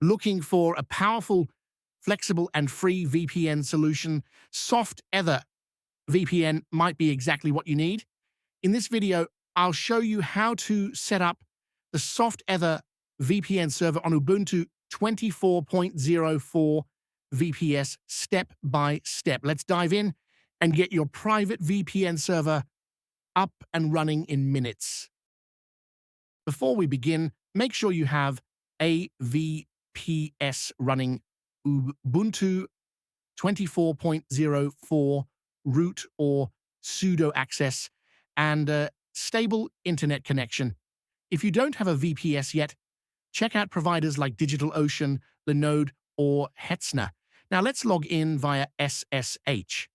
Looking for a powerful, flexible, and free VPN solution? SoftEther VPN might be exactly what you need. In this video, I'll show you how to set up the SoftEther VPN server on Ubuntu 24.04 VPS step by step. Let's dive in and get your private VPN server up and running in minutes. Before we begin, make sure you have a VPS running Ubuntu 24.04 root or sudo access and a stable internet connection. If you don't have a VPS yet, check out providers like DigitalOcean, Linode, or Hetzner. Now let's log in via SSH.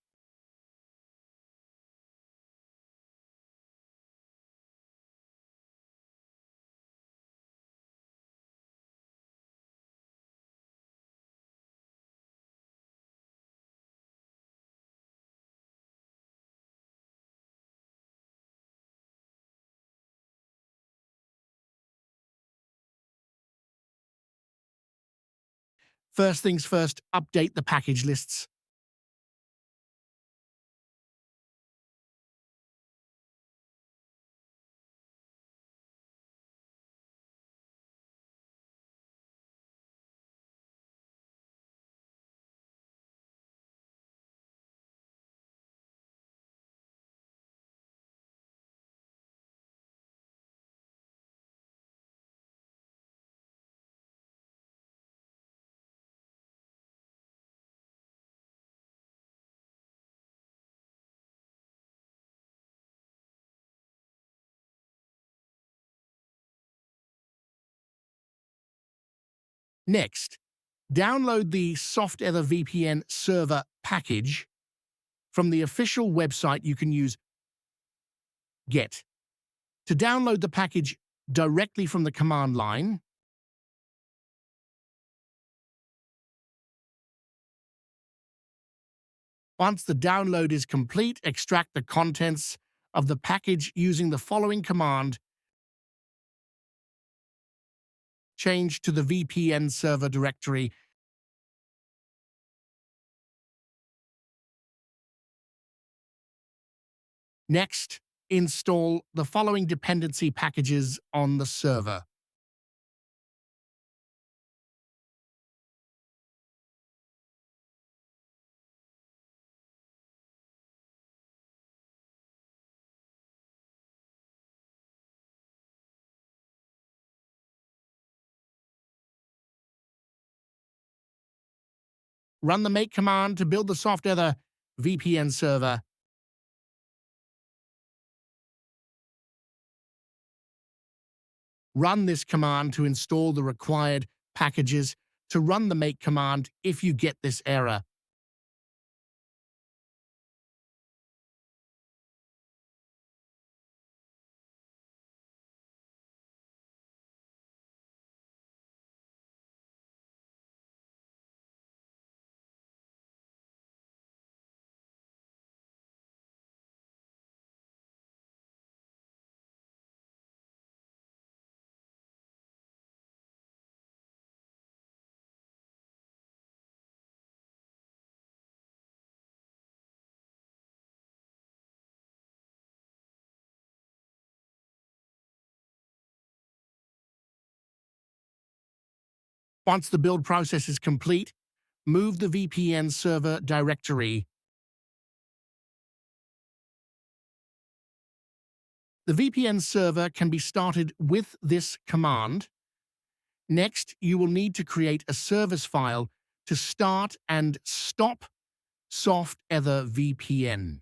First things first, update the package lists. Next, download the SoftEther VPN server package from the official website. You can use get. To download the package directly from the command line, once the download is complete, extract the contents of the package using the following command. Change to the VPN server directory. Next, install the following dependency packages on the server. Run the make command to build the SoftEther VPN server. Run this command to install the required packages. To run the make command if you get this error. Once the build process is complete, move the VPN server directory. The VPN server can be started with this command. Next, you will need to create a service file to start and stop SoftEther VPN.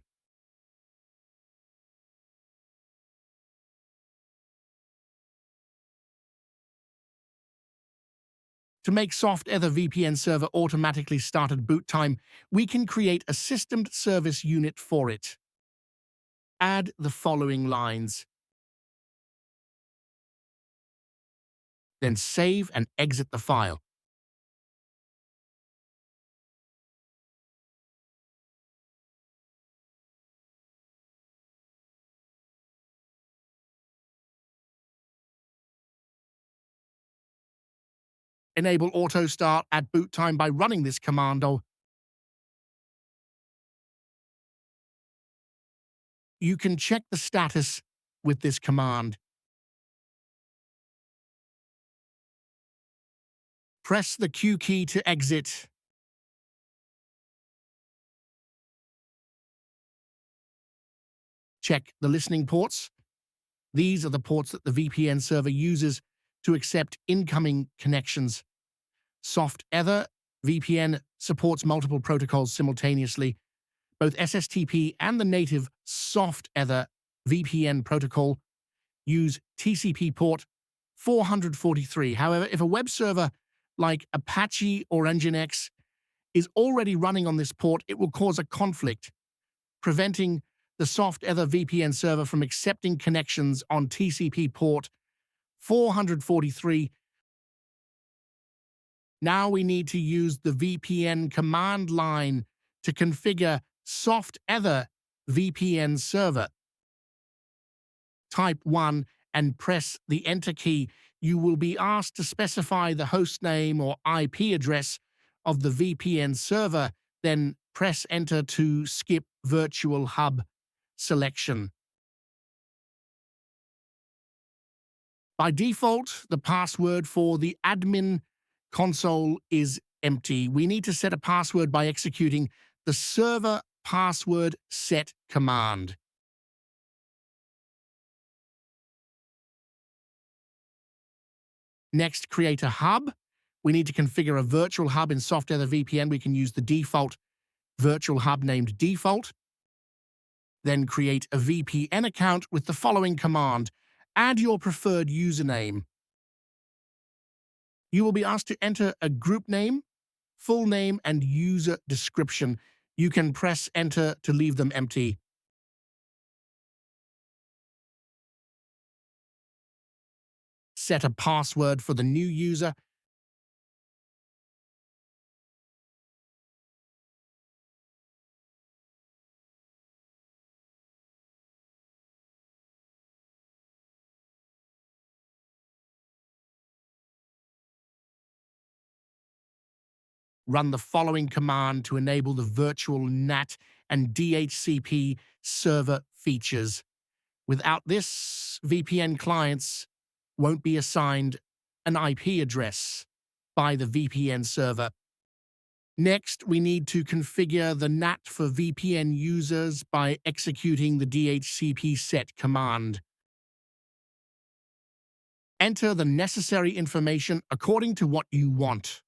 To make SoftEther VPN server automatically start at boot time, we can create a system service unit for it. Add the following lines. Then save and exit the file. Enable auto start at boot time by running this commando. You can check the status with this command. Press the Q key to exit. Check the listening ports. These are the ports that the VPN server uses to accept incoming connections. SoftEther VPN supports multiple protocols simultaneously. Both SSTP and the native SoftEther VPN protocol use TCP port 443. However, if a web server like Apache or Nginx is already running on this port, it will cause a conflict, preventing the SoftEther VPN server from accepting connections on TCP port 443. Now we need to use the VPN command line to configure SoftEther VPN server. Type 1 and press the Enter key. You will be asked to specify the host name or IP address of the VPN server, then press Enter to skip Virtual Hub selection. By default, the password for the admin console is empty. We need to set a password by executing the server password set command. Next, create a hub. We need to configure a virtual hub in SoftEther VPN. We can use the default virtual hub named default. Then create a VPN account with the following command. Add your preferred username. You will be asked to enter a group name, full name, and user description. You can press Enter to leave them empty. Set a password for the new user. Run the following command to enable the virtual NAT and DHCP server features. Without this, VPN clients won't be assigned an IP address by the VPN server. Next, we need to configure the NAT for VPN users by executing the DHCP set command. Enter the necessary information according to what you want.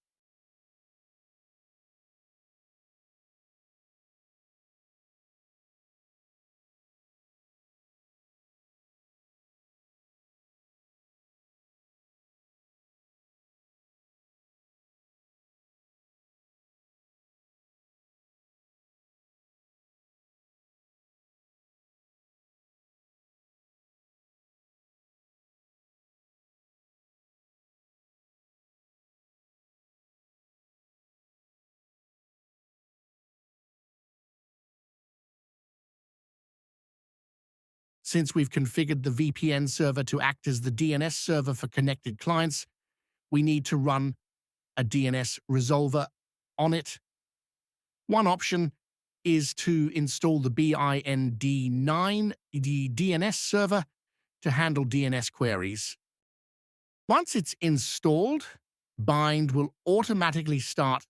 Since we've configured the VPN server to act as the DNS server for connected clients, we need to run a DNS resolver on it. One option is to install the bind9, the DNS server, to handle DNS queries. Once it's installed, Bind will automatically start.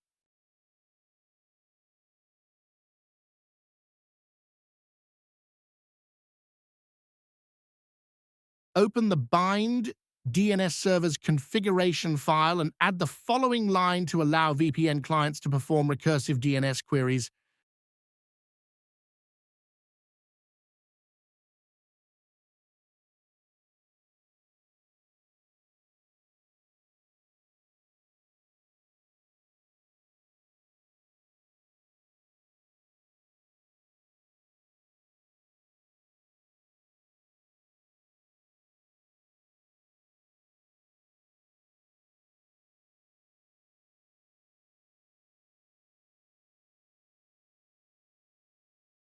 Open the Bind DNS server's configuration file and add the following line to allow VPN clients to perform recursive DNS queries.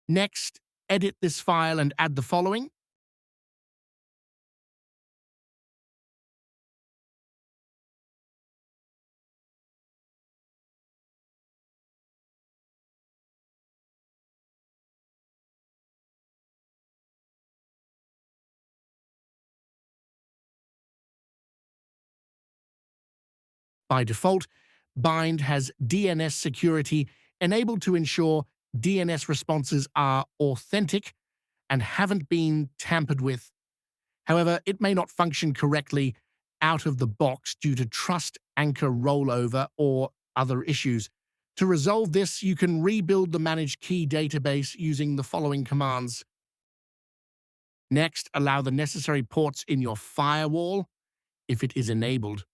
Next, edit this file and add the following. By default, Bind has DNS security enabled to ensure DNS responses are authentic and haven't been tampered with. However, it may not function correctly out of the box due to trust anchor rollover or other issues. To resolve this, you can rebuild the managed key database using the following commands. Next, allow the necessary ports in your firewall if it is enabled.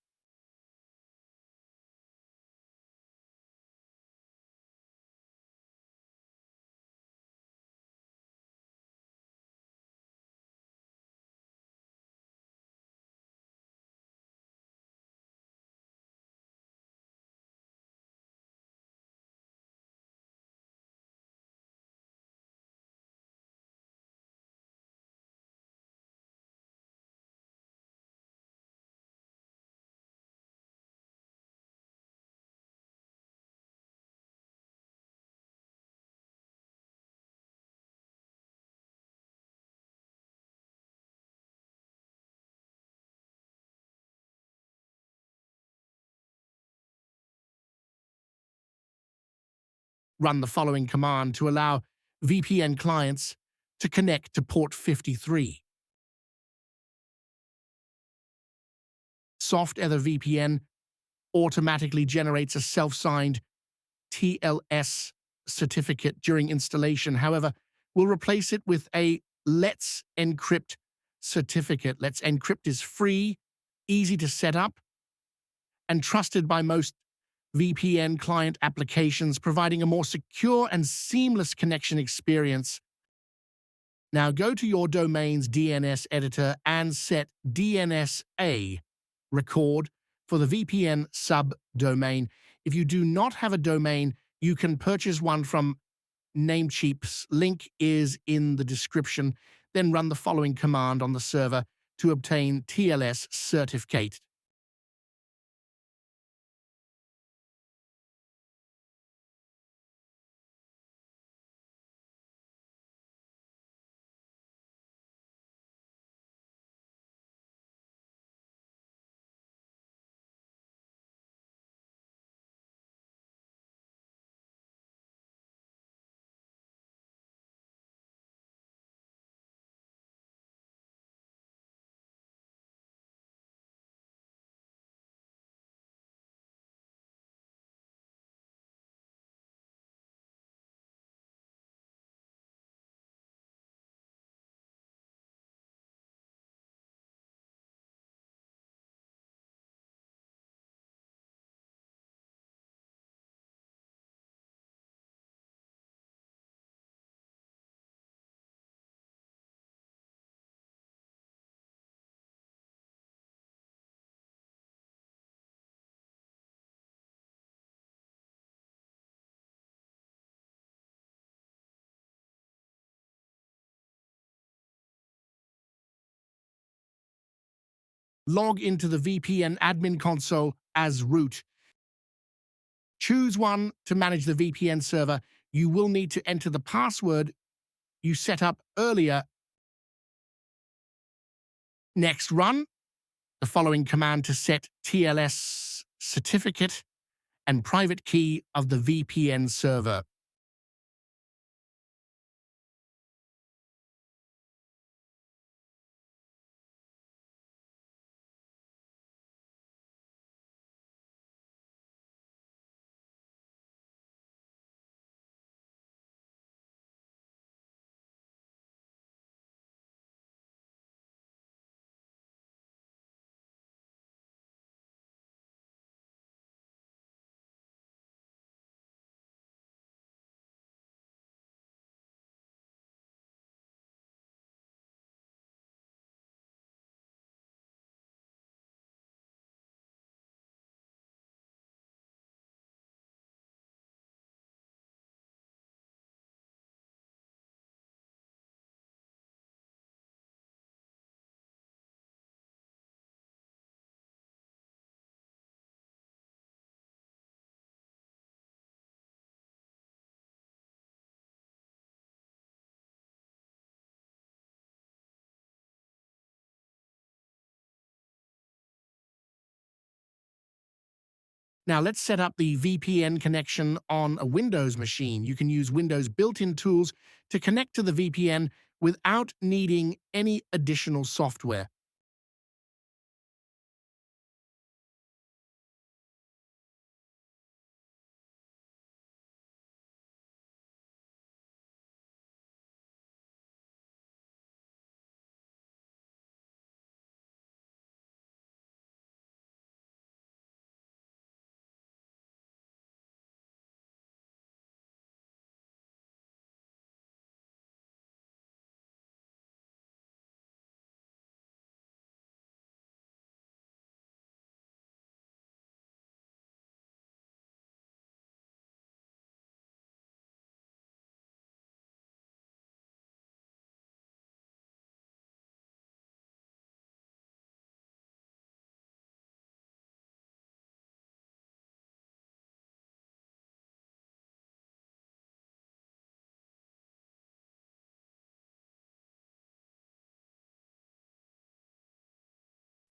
Run the following command to allow VPN clients to connect to port 53. SoftEther VPN automatically generates a self-signed TLS certificate during installation. However, we'll replace it with a Let's Encrypt certificate. Let's Encrypt is free, easy to set up, and trusted by most VPN client applications, providing a more secure and seamless connection experience. Now go to your domain's DNS editor and set DNSA record for the VPN subdomain. If you do not have a domain, you can purchase one from Namecheap's. Link is in the description. Then run the following command on the server to obtain TLS certificate. Log into the VPN admin console as root. Choose one to manage the VPN server. You will need to enter the password you set up earlier. Next, run the following command to set TLS certificate and private key of the VPN server. Now let's set up the VPN connection on a Windows machine. You can use Windows built-in tools to connect to the VPN without needing any additional software.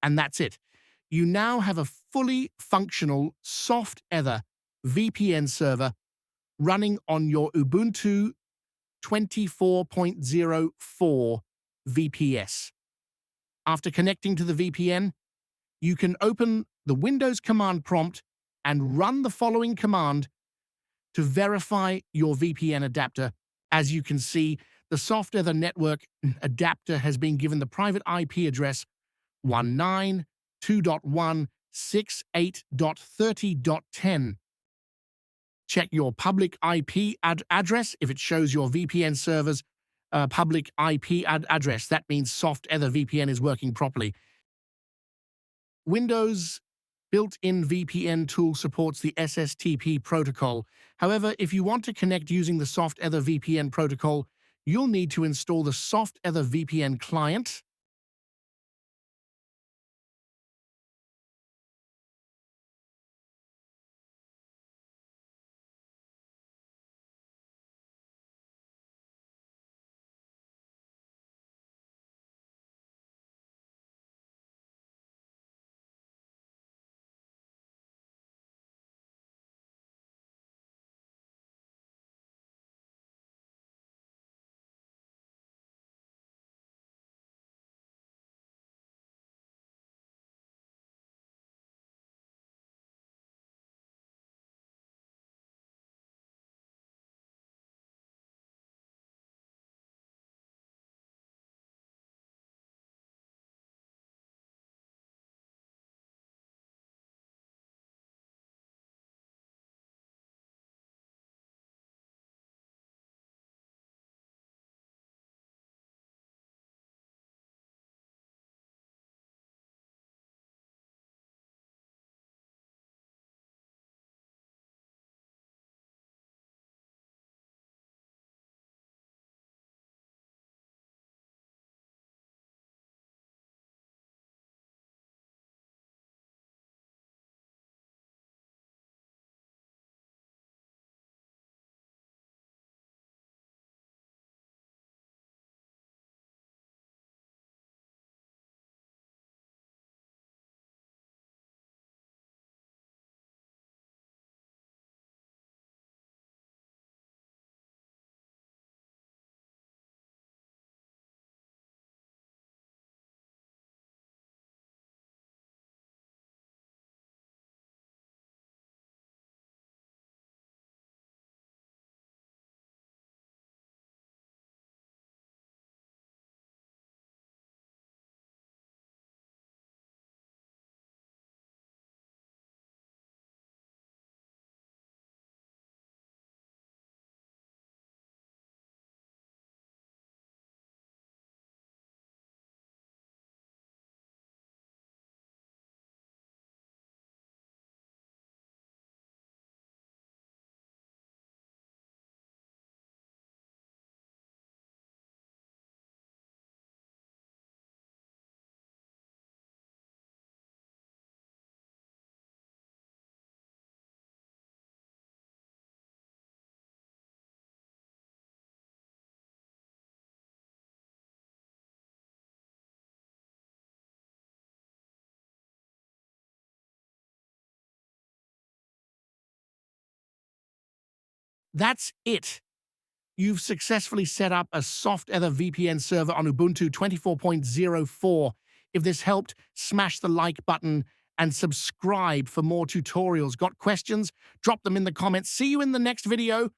And that's it. You now have a fully functional SoftEther VPN server running on your Ubuntu 24.04 VPS. After connecting to the VPN, you can open the Windows command prompt and run the following command to verify your VPN adapter. As you can see, the SoftEther network adapter has been given the private IP address 192.168.30.10. Check your public IP address if it shows your VPN server's public IP address. That means SoftEther VPN is working properly. Windows built-in VPN tool supports the SSTP protocol. However, if you want to connect using the SoftEther VPN protocol, you'll need to install the SoftEther VPN client, That's it. You've successfully set up a SoftEther VPN server on Ubuntu 24.04. If this helped, smash the like button and subscribe for more tutorials. Got questions? Drop them in the comments. See you in the next video.